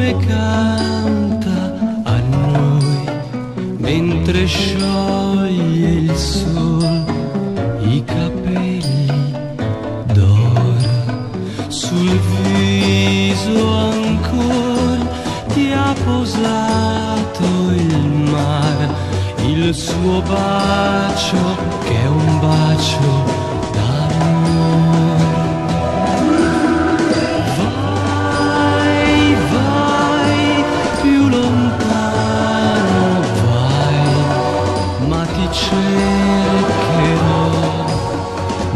come canta a noi mentre scioglie il sol i capelli d'oro sul viso ancora ti ha posato il mare, il suo bacio che è un bacio d'amore. Vai, vai, più lontano vai, ma ti cercherò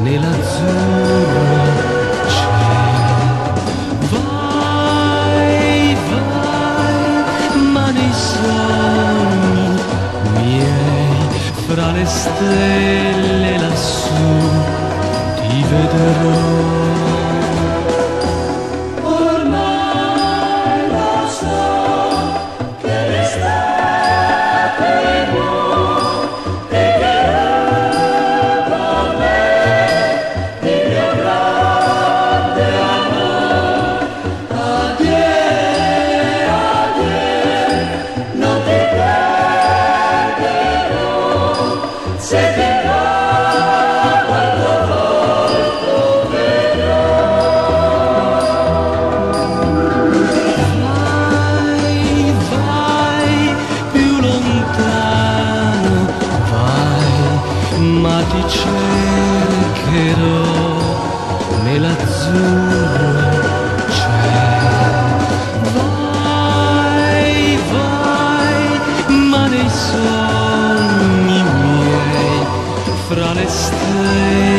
nell'azzurro cielo. Vai, vai, ma nei sogni miei, fra le stelle lassù, ti vedrò. Ormai lo so che l'estate vuole e che con me il mio grande amore. Addio, addio, non ti perderò, se ti trovo al tuo volto vedrò. Vai, vai, più lontano vai, ma ti cercherò nell'azzurro cielo. Vai, vai, ma nei sogni miei, fra le stelle